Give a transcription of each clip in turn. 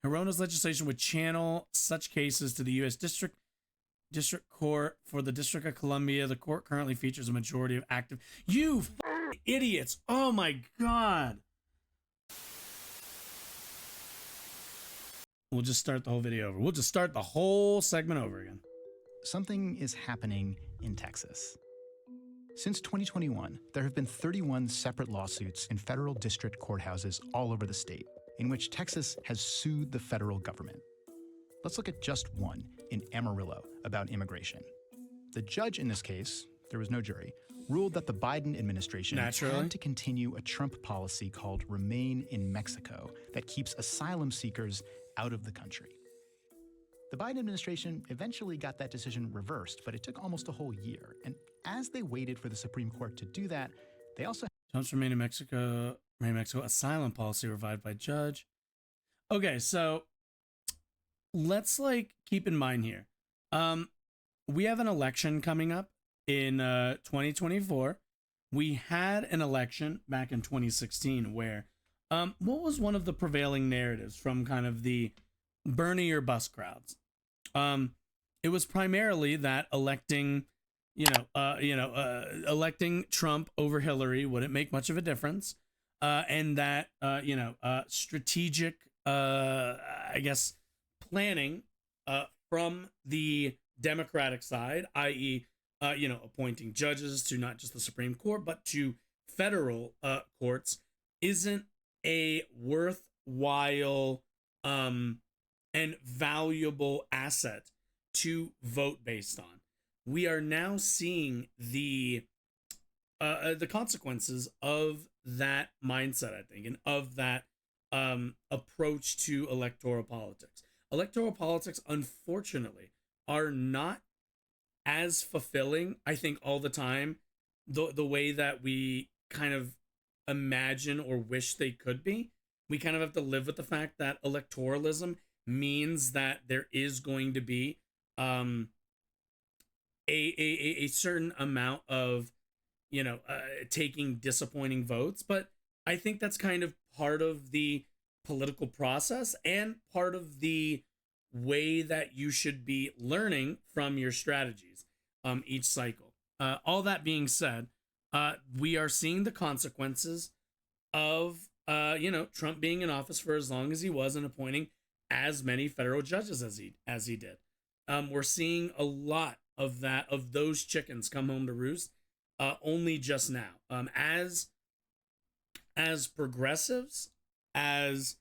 Hirono's legislation would channel such cases to the U.S. District Court for the District of Columbia. The court currently features a majority of active. You idiots! Oh my god! We'll just start the whole video over. We'll just start the whole segment over again. Something is happening in Texas. Since 2021, there have been 31 separate lawsuits in federal district courthouses all over the state, in which Texas has sued the federal government. Let's look at just one in Amarillo about immigration. The judge in this case, there was no jury, ruled that the Biden administration had to continue a Trump policy called Remain in Mexico that keeps asylum seekers out of the country. The Biden administration eventually got that decision reversed, but it took almost a whole year. And as they waited for the Supreme Court to do that, they also... Trump's Remain in Mexico asylum policy revived by judge. Okay, so let's keep in mind here. We have an election coming up in 2024. We had an election back in 2016 where what was one of the prevailing narratives from kind of the Bernie or bust crowds? It was primarily that electing Trump over Hillary wouldn't make much of a difference, and that strategic planning from the Democratic side, i.e. Appointing judges to not just the Supreme Court but to federal courts, isn't a worthwhile and valuable asset to vote based on. We are now seeing the consequences of that mindset, I think, and of that approach to electoral politics. Electoral politics, unfortunately, are not as fulfilling, I think, all the time, the way that we kind of imagine or wish they could be. We kind of have to live with the fact that electoralism means that there is going to be a certain amount of taking disappointing votes, but I think that's kind of part of the political process and part of the way that you should be learning from your strategies each cycle. All that being said, we are seeing the consequences of Trump being in office for as long as he was and appointing as many federal judges as he did. We're seeing a lot of those chickens come home to roost only just now. As progressives, as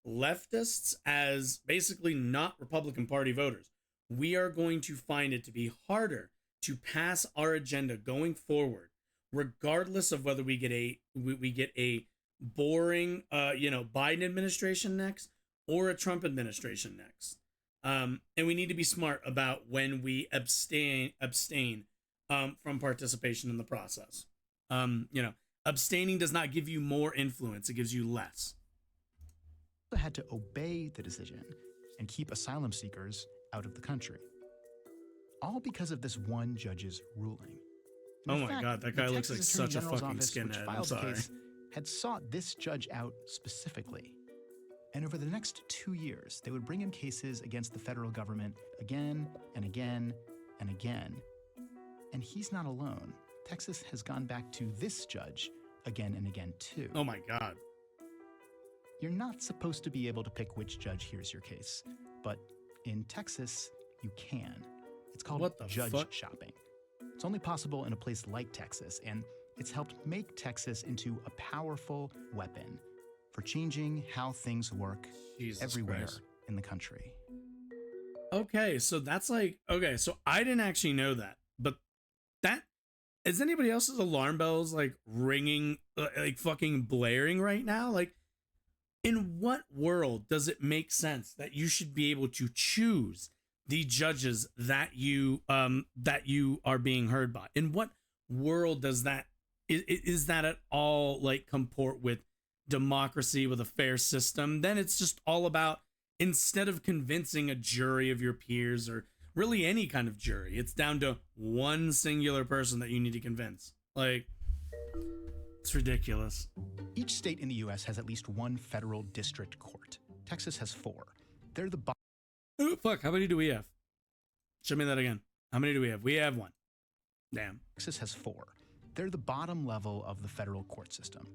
leftists, as basically not Republican Party voters, we are going to find it to be harder to pass our agenda going forward, regardless of whether we get a boring Biden administration next or a Trump administration next. And we need to be smart about when we abstain from participation in the process. Abstaining does not give you more influence; it gives you less. Had to obey the decision and keep asylum seekers out of the country, all because of this one judge's ruling. Oh my God, that guy looks like such a fucking skinhead. I'm sorry. Had sought this judge out specifically. And over the next 2 years, they would bring him cases against the federal government again and again and again. And he's not alone. Texas has gone back to this judge again and again, too. Oh my God. You're not supposed to be able to pick which judge hears your case, but in Texas, you can. It's called judge shopping. It's only possible in a place like Texas, and it's helped make Texas into a powerful weapon for changing how things work everywhere in the country. Okay, so that's so I didn't actually know that, but is anybody else's alarm bells ringing, fucking blaring right now? In what world does it make sense that you should be able to choose the judges that you are being heard by? In what world does that is that at all comport with democracy, with a fair system? Then it's just all about, instead of convincing a jury of your peers or really any kind of jury, it's down to one singular person that you need to convince. It's ridiculous. Each state in the U.S. has at least one federal district court. Texas has 4. They're the Oh, fuck. How many do we have? Show me that again. How many do we have? We have one. Damn. Texas has 4. They're the bottom level of the federal court system.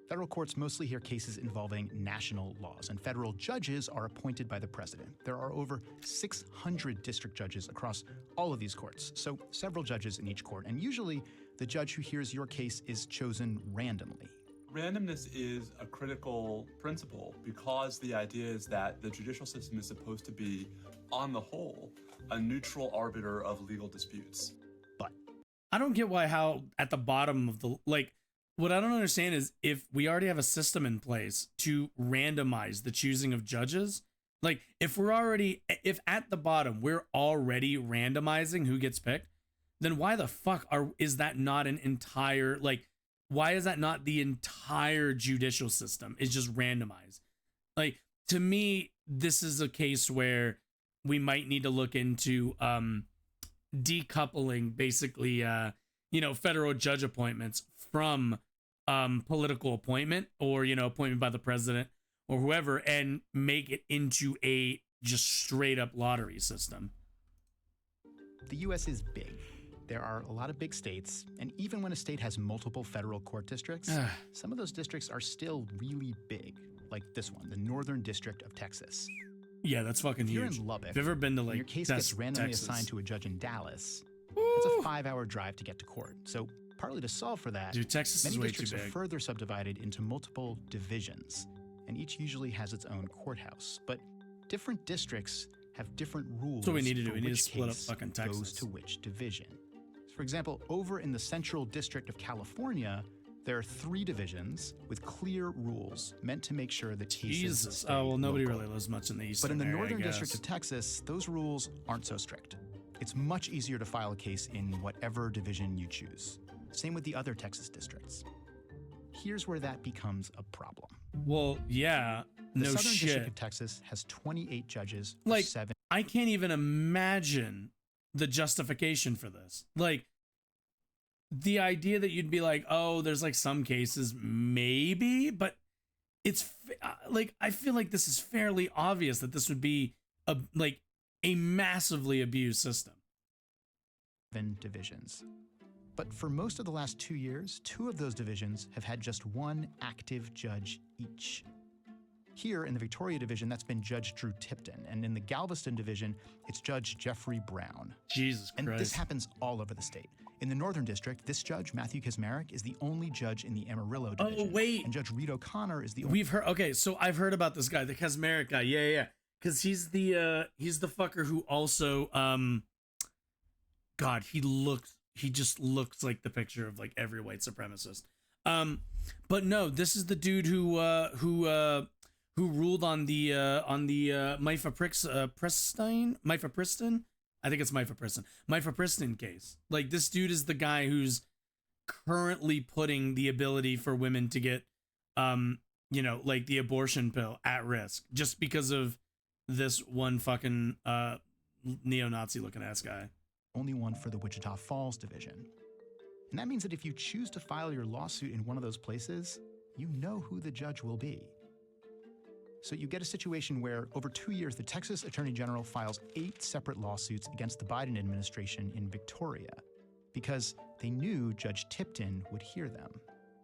Federal courts mostly hear cases involving national laws, and federal judges are appointed by the president. There are over 600 district judges across all of these courts, so several judges in each court, and usually the judge who hears your case is chosen randomly. Randomness is a critical principle because the idea is that the judicial system is supposed to be, on the whole, a neutral arbiter of legal disputes. But I don't get how at the bottom of the, like, what I don't understand is if we already have a system in place to randomize the choosing of judges, like if at the bottom we're already randomizing who gets picked, then why the fuck is that not an entire, like, why is that not the entire judicial system is just randomized? Like, to me, this is a case where we might need to look into decoupling basically federal judge appointments from political appointment or appointment by the president or whoever, and make it into a just straight up lottery system. The US is big. There are a lot of big states, and even when a state has multiple federal court districts, some of those districts are still really big, like this one, the Northern District of Texas. Yeah, that's fucking if you're huge. in Lubbock, if you've ever been to, like, your case gets randomly assigned to a judge in Dallas, it's a 5-hour drive to get to court. So partly to solve for that, dude, Texas many is way districts too big. are further subdivided into multiple divisions, and each usually has its own courthouse. But different districts have different rules. That's what we need to do. for We need to which split up case fucking goes Texas. to which division. For example, over in the Central District of California, there are 3 divisions with clear rules meant to make sure that cases Jesus. stay Oh, well, nobody local. really lives much in the eastern But in the area, I Northern guess. District of Texas, those rules aren't so strict. It's much easier to file a case in whatever division you choose. Same with the other Texas districts. Here's where that becomes a problem. Well, yeah, The no Southern shit. District of Texas has 28 judges for Like, 7. I can't even imagine the justification for this. Like, the idea that you'd be like, oh, there's like some cases, maybe, but it's like, I feel like this is fairly obvious that this would be a massively abused system. 7 divisions. But for most of the last 2 years, 2 of those divisions have had just 1 active judge each. Here in the Victoria division, that's been Judge Drew Tipton, and in the Galveston division, it's Judge Jeffrey Brown. Jesus Christ. And this happens all over the state. In the Northern District, this judge, Matthew Kaczmarek, is the only judge in the Amarillo division. Oh, wait. And Judge Reed O'Connor is the only... We've heard, okay, so I've heard about this guy, the Kaczmarek guy. Yeah. Because he's the fucker who also, God, he just looks like the picture of like every white supremacist. But no, this is the dude who ruled on the Mifepristone. I think it's Mifepristone case. Like, this dude is the guy who's currently putting the ability for women to get, like the abortion pill at risk just because of this one fucking neo-Nazi looking ass guy. Only one for the Wichita Falls division. And that means that if you choose to file your lawsuit in one of those places, you know who the judge will be. So you get a situation where over 2 years, the Texas Attorney General files 8 separate lawsuits against the Biden administration in Victoria because they knew Judge Tipton would hear them.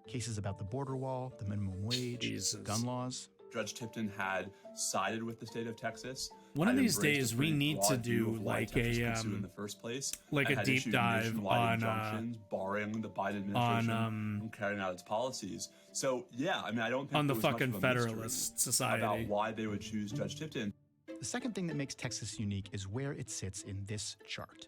Cases about the border wall, the minimum wage, Jesus. gun laws. Judge Tipton had sided with the state of Texas. One of had these embraced days a we pretty need to broad view do of why like Texas a could sue in the first place, like and a had deep issued dive nationwide on injunctions barring the Biden administration from carrying out its policies. So yeah, I mean, I don't think on the there was much fucking of a mystery Federalist Society about why they would choose Judge Tipton. The second thing that makes Texas unique is where it sits in this chart.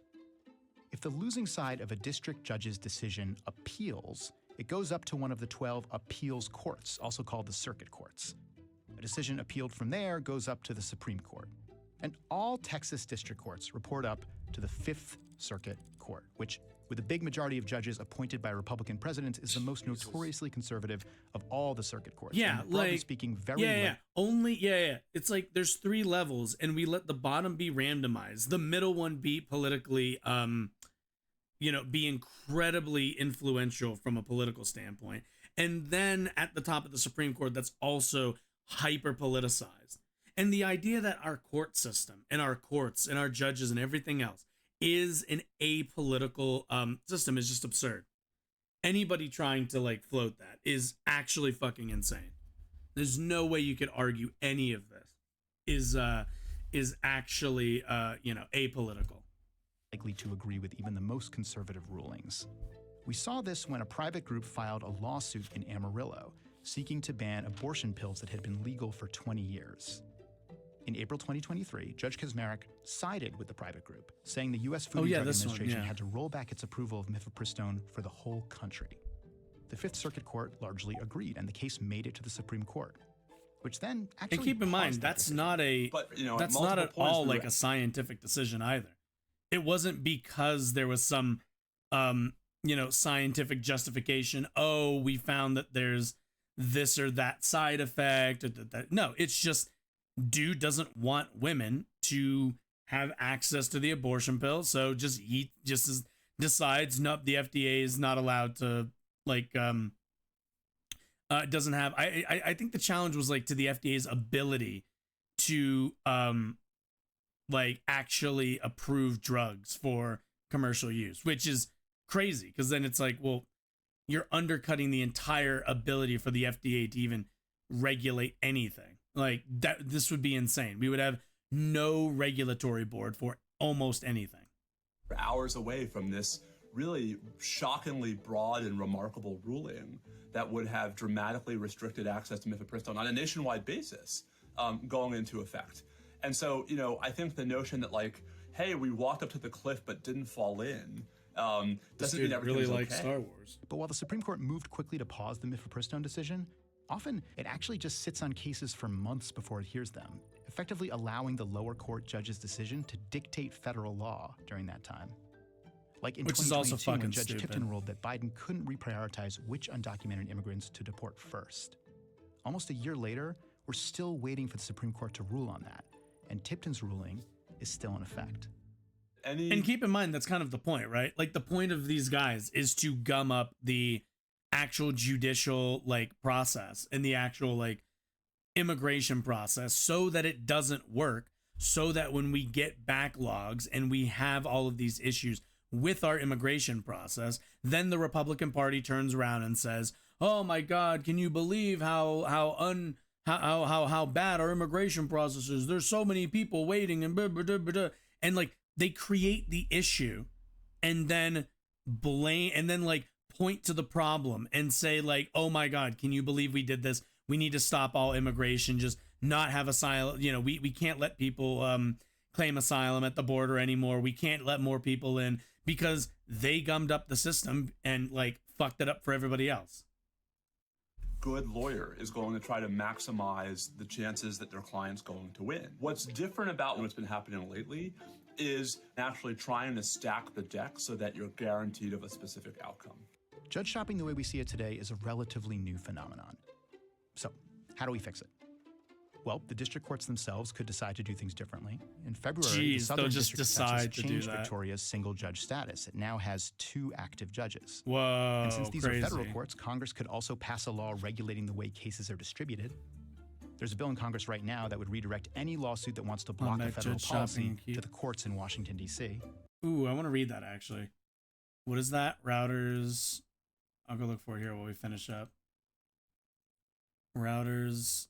If the losing side of a district judge's decision appeals, it goes up to one of the 12 appeals courts, also called the circuit courts. A decision appealed from there goes up to the Supreme Court. And all Texas district courts report up to the 5th Circuit Court, which, with a big majority of judges appointed by Republican presidents, is the most notoriously conservative of all the circuit courts. Yeah, and broadly like, speaking, very It's like there's 3 levels, and we let the bottom be randomized, the middle one be politically, be incredibly influential from a political standpoint, and then at the top of the Supreme Court, that's also hyper politicized. And the idea that our court system and our courts and our judges and everything else is an apolitical system is just absurd. Anybody trying to like float that is actually fucking insane. There's no way you could argue any of this is actually apolitical. Likely to agree with even the most conservative rulings. We saw this when a private group filed a lawsuit in Amarillo seeking to ban abortion pills that had been legal for 20 years. In April 2023, Judge Kaczmarek sided with the private group, saying the U.S. Food and Drug Administration had to roll back its approval of mifepristone for the whole country. The Fifth Circuit Court largely agreed, and the case made it to the Supreme Court, which then actually. And keep in mind, that's not that's not at all like a scientific decision either. It wasn't because there was some, scientific justification. Oh, we found that there's this or that side effect. Or that. No, it's just dude doesn't want women to have access to the abortion pill, so decides nope, the FDA is not allowed to doesn't have. I think the challenge was like to the FDA's ability to actually approve drugs for commercial use, which is crazy because then it's like, well, you're undercutting the entire ability for the FDA to even regulate anything. Like that, this would be insane. We would have no regulatory board for almost anything. We're hours away from this really shockingly broad and remarkable ruling that would have dramatically restricted access to mifepristone on a nationwide basis going into effect. And so, I think the notion that like, hey, we walked up to the cliff but didn't fall in doesn't mean everything's really like okay. Star Wars. But while the Supreme Court moved quickly to pause the mifepristone decision, often it actually just sits on cases for months before it hears them, effectively allowing the lower court judge's decision to dictate federal law during that time. Like in 2022, when Judge Tipton ruled that Biden couldn't reprioritize which undocumented immigrants to deport first. Almost a year later, we're still waiting for the Supreme Court to rule on that, and Tipton's ruling is still in effect. And keep in mind, that's kind of the point, right? Like the point of these guys is to gum up the actual judicial process and the actual immigration process so that it doesn't work, so that when we get backlogs and we have all of these issues with our immigration process, then the Republican Party turns around and says, oh my God, can you believe how bad our immigration process is? There's so many people waiting and blah, blah, blah, blah. And they create the issue and then blame and then point to the problem and say oh my God, can you believe we did this? We need to stop all immigration, just not have asylum. We can't let people claim asylum at the border anymore. We can't let more people in because they gummed up the system and fucked it up for everybody else. Good lawyer is going to try to maximize the chances that their client's going to win. What's different about what's been happening lately is actually trying to stack the deck so that you're guaranteed of a specific outcome. Judge shopping the way we see it today is a relatively new phenomenon. So, how do we fix it? Well, the district courts themselves could decide to do things differently. In February, the Southern District of Texas changed Victoria's single-judge status. It now has 2 active judges. Whoa, and since these crazy. are federal courts, Congress could also pass a law regulating the way cases are distributed. There's a bill in Congress right now that would redirect any lawsuit that wants to block a federal policy to the courts in Washington, D.C. Ooh, I want to read that, actually. What is that? Routers. I'll go look for it here while we finish up. Routers,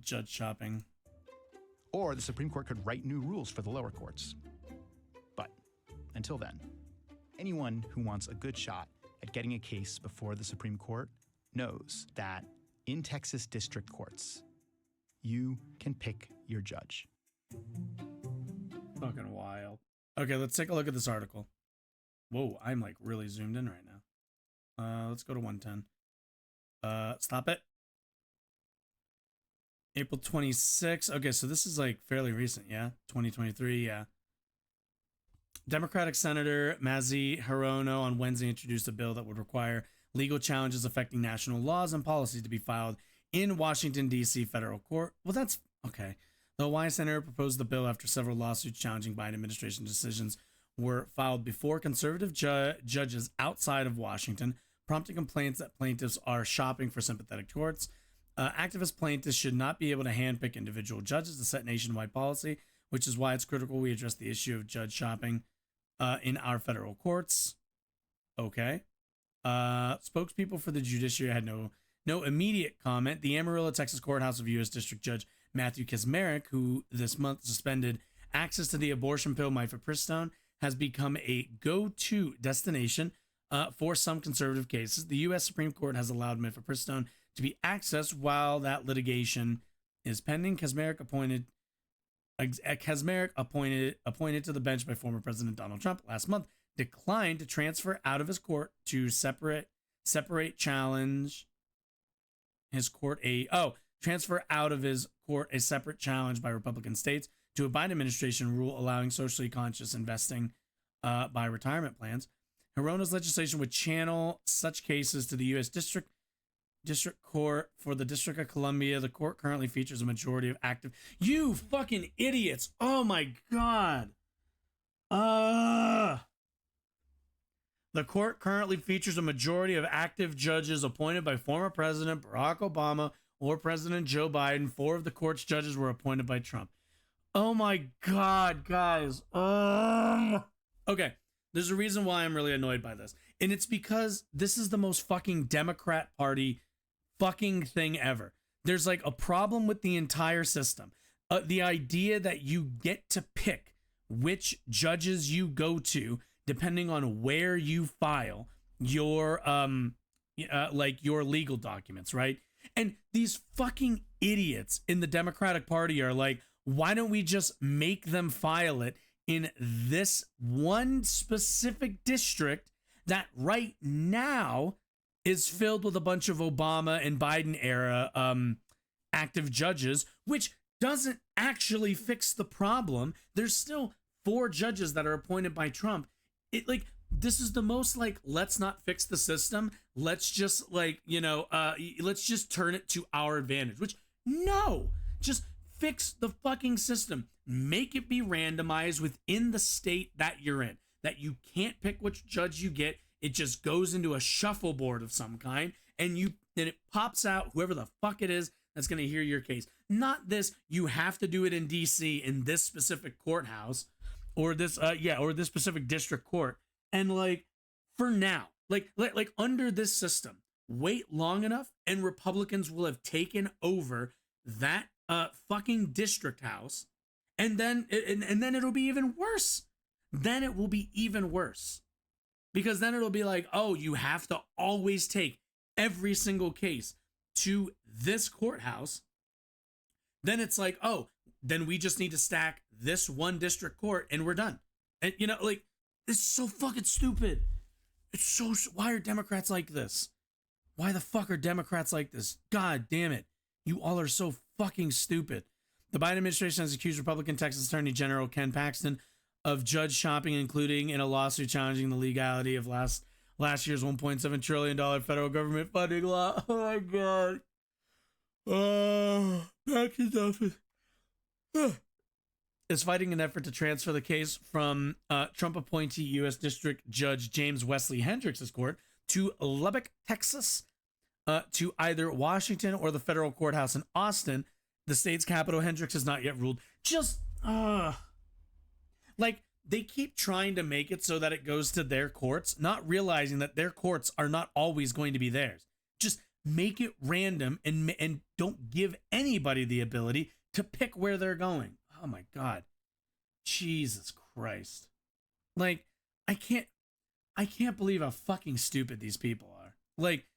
judge shopping. Or the Supreme Court could write new rules for the lower courts. But until then, anyone who wants a good shot at getting a case before the Supreme Court knows that in Texas district courts, you can pick your judge. Fucking wild. Okay, let's take a look at this article. Whoa, I'm really zoomed in right now. Let's go to 110. Stop it. April 26th. Okay, so this is fairly recent, yeah? 2023, yeah. Democratic Senator Mazie Hirono on Wednesday introduced a bill that would require legal challenges affecting national laws and policies to be filed in Washington, D.C. federal court. Well, that's okay. The Hawaii Senator proposed the bill after several lawsuits challenging Biden administration decisions were filed before conservative judges outside of Washington, prompting complaints that plaintiffs are shopping for sympathetic courts. Activist plaintiffs should not be able to handpick individual judges to set nationwide policy, which is why it's critical we address the issue of judge shopping in our federal courts. Okay. Spokespeople for the judiciary had no immediate comment. The Amarillo, Texas courthouse of U.S. District Judge Matthew Kaczmarek, who this month suspended access to the abortion pill mifepristone, has become a go-to destination for some conservative cases. The U.S. Supreme Court has allowed mifepristone to be accessed while that litigation is pending. Kaczmarek appointed to the bench by former President Donald Trump last month declined to transfer out of his court to separate challenge his court transfer out of his court a separate challenge by Republican states to a Biden administration rule allowing socially conscious investing by retirement plans. Hirono's legislation would channel such cases to the U.S. District Court for the District of Columbia. The court currently features a majority of active. You fucking idiots! Oh my god! The court currently features a majority of active judges appointed by former President Barack Obama or President Joe Biden. 4 of the court's judges were appointed by Trump. Oh my god, guys. Okay, there's a reason why I'm really annoyed by this. And it's because this is the most fucking Democrat Party fucking thing ever. There's like a problem with the entire system. The idea that you get to pick which judges you go to depending on where you file your like your legal documents, right? And these fucking idiots in the Democratic Party are like, why don't we just make them file it in this one specific district that right now is filled with a bunch of Obama and Biden era active judges, which doesn't actually fix the problem. There's still 4 judges that are appointed by Trump. It like, this is the most like, let's not fix the system. Let's just like, let's just turn it to our advantage, which no, just fix the fucking system. Make it be randomized within the state that you're in, that you can't pick which judge you get. It just goes into a shuffleboard of some kind and it pops out whoever the fuck it is that's going to hear your case. Not this, you have to do it in DC in this specific courthouse or this specific district court. And like, for now, like under this system, wait long enough and Republicans will have taken over that fucking district house, and then it'll be even worse. Then it will be even worse, because then it'll be like, oh, you have to always take every single case to this courthouse. Then it's like, oh, then we just need to stack this one district court and we're done. And like, it's so fucking stupid. It's so, why are Democrats like this? Why the fuck are Democrats like this? God damn it. You all are so fucking stupid. The Biden administration has accused Republican Texas Attorney General Ken Paxton of judge shopping, including in a lawsuit challenging the legality of last year's $1.7 trillion federal government funding law. Oh my God. Paxton's office is fighting an effort to transfer the case from Trump appointee U.S. District Judge James Wesley Hendricks' court to Lubbock, Texas, to either Washington or the federal courthouse in Austin, the state's capital. Hendricks has not yet ruled. Just, like, they keep trying to make it so that it goes to their courts, not realizing that their courts are not always going to be theirs. Just make it random and don't give anybody the ability to pick where they're going. Oh my God. Jesus Christ. Like, I can't believe how fucking stupid these people are. Like,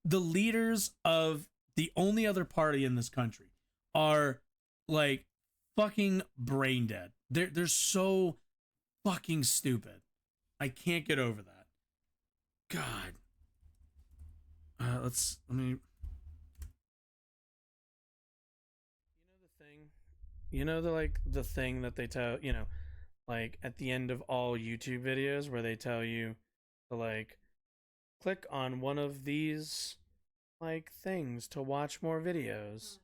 the leaders of the only other party in this country are like fucking brain dead. They're so fucking stupid. I can't get over that. God. Let me. The thing that they tell, like at the end of all YouTube videos where they tell you to like click on one of these like things to watch more videos.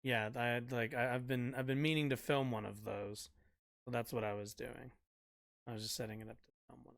Yeah, I've been meaning to film one of those. So that's what I was doing. I was just setting it up to film one.